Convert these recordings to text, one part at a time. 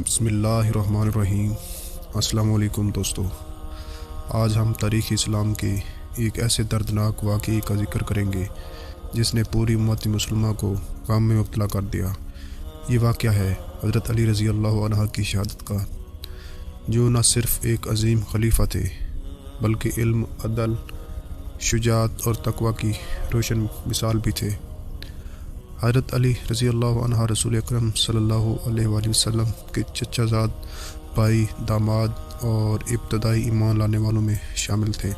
بسم اللہ الرحمن الرحیم۔ السلام علیکم دوستو، آج ہم تاریخ اسلام کے ایک ایسے دردناک واقعے کا ذکر کریں گے جس نے پوری امت مسلمہ کو غم میں مبتلا کر دیا۔ یہ واقعہ ہے حضرت علی رضی اللہ عنہ کی شہادت کا، جو نہ صرف ایک عظیم خلیفہ تھے بلکہ علم، عدل، شجاعت اور تقوی کی روشن مثال بھی تھے۔ حضرت علی رضی اللہ عنہ رسول اکرم صلی اللہ علیہ وآلہ وسلم کے چچا زاد، بھائی، داماد اور ابتدائی ایمان لانے والوں میں شامل تھے۔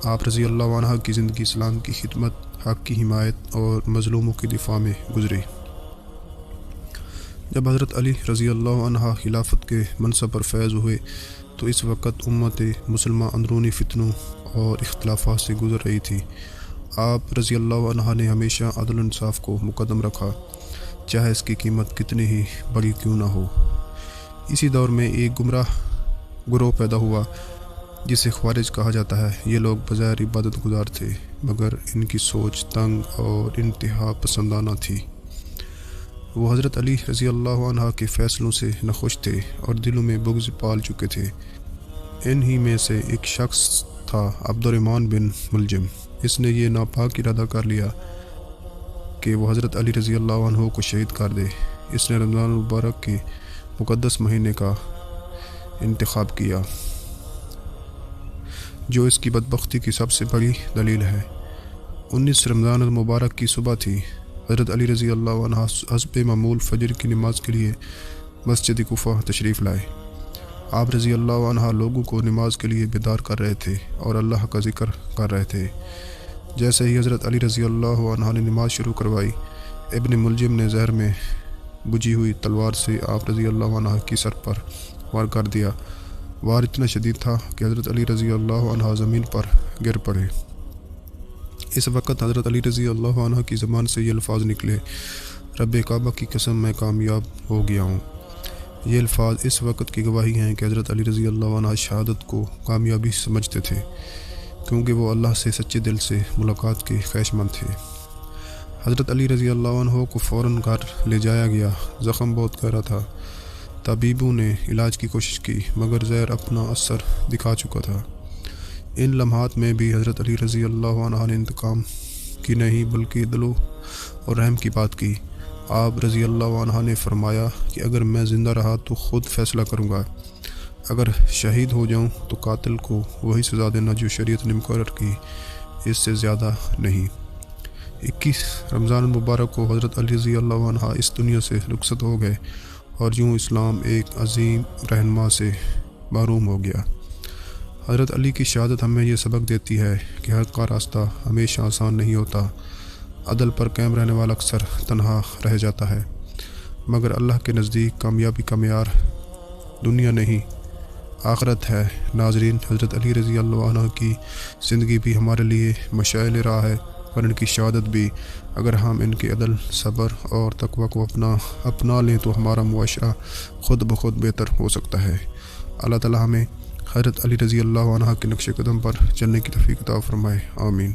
آپ رضی اللہ عنہ کی زندگی اسلام کی خدمت، حق کی حمایت اور مظلوموں کے دفاع میں گزری۔ جب حضرت علی رضی اللہ عنہ خلافت کے منصب پر فیض ہوئے تو اس وقت امت مسلمہ اندرونی فتنوں اور اختلافات سے گزر رہی تھی۔ آپ رضی اللہ عنہ نے ہمیشہ عدل و انصاف کو مقدم رکھا، چاہے اس کی قیمت کتنی ہی بڑی کیوں نہ ہو۔ اسی دور میں ایک گمراہ گروہ پیدا ہوا جسے خوارج کہا جاتا ہے۔ یہ لوگ بظاہر عبادت گزار تھے مگر ان کی سوچ تنگ اور انتہا پسندانہ تھی۔ وہ حضرت علی رضی اللہ عنہ کے فیصلوں سے ناخوش تھے اور دلوں میں بغض پال چکے تھے۔ ان ہی میں سے ایک شخص تھا عبد الرحمن بن ملجم۔ اس نے یہ ناپاک ارادہ کر لیا کہ وہ حضرت علی رضی اللہ عنہ کو شہید کر دے۔ اس نے رمضان المبارک کے مقدس مہینے کا انتخاب کیا، جو اس کی بدبختی کی سب سے بڑی دلیل ہے۔ 19 رمضان المبارک کی صبح تھی۔ حضرت علی رضی اللہ عنہ حسب معمول فجر کی نماز کے لیے مسجد کوفہ تشریف لائے۔ آپ رضی اللہ عنہ لوگوں کو نماز کے لیے بیدار کر رہے تھے اور اللہ کا ذکر کر رہے تھے۔ جیسے ہی حضرت علی رضی اللہ عنہ نے نماز شروع کروائی، ابن ملجم نے زہر میں بجھی ہوئی تلوار سے آپ رضی اللہ عنہ کی سر پر وار کر دیا۔ وار اتنا شدید تھا کہ حضرت علی رضی اللہ عنہ زمین پر گر پڑے۔ اس وقت حضرت علی رضی اللہ عنہ کی زبان سے یہ الفاظ نکلے، رب کعبہ کی قسم میں کامیاب ہو گیا ہوں۔ یہ الفاظ اس وقت کی گواہی ہیں کہ حضرت علی رضی اللہ عنہ شہادت کو کامیابی سمجھتے تھے، کیونکہ وہ اللہ سے سچے دل سے ملاقات کے خواہشمند تھے۔ حضرت علی رضی اللہ عنہ کو فوراً گھر لے جایا گیا۔ زخم بہت گہرا تھا۔ طبیبوں نے علاج کی کوشش کی مگر زہر اپنا اثر دکھا چکا تھا۔ ان لمحات میں بھی حضرت علی رضی اللہ عنہ نے انتقام کی نہیں بلکہ دل اور رحم کی بات کی۔ آپ رضی اللہ عنہ نے فرمایا کہ اگر میں زندہ رہا تو خود فیصلہ کروں گا، اگر شہید ہو جاؤں تو قاتل کو وہی سزا دینا جو شریعت نے مقرر کی، اس سے زیادہ نہیں۔ 21 رمضان المبارک کو حضرت علی رضی اللہ عنہ اس دنیا سے رخصت ہو گئے اور یوں اسلام ایک عظیم رہنما سے محروم ہو گیا۔ حضرت علی کی شہادت ہمیں یہ سبق دیتی ہے کہ حق کا راستہ ہمیشہ آسان نہیں ہوتا۔ عدل پر قائم رہنے والا اکثر تنہا رہ جاتا ہے، مگر اللہ کے نزدیک کامیابی کا معیار دنیا نہیں، آخرت ہے۔ ناظرین، حضرت علی رضی اللہ عنہ کی زندگی بھی ہمارے لیے مشعل راہ ہے اور ان کی شہادت بھی۔ اگر ہم ان کے عدل، صبر اور تقوی کو اپنا لیں تو ہمارا معاشرہ خود بخود بہتر ہو سکتا ہے۔ اللہ تعالی ہمیں حضرت علی رضی اللہ عنہ کے نقش قدم پر چلنے کی توفیق عطا فرمائے، آمین۔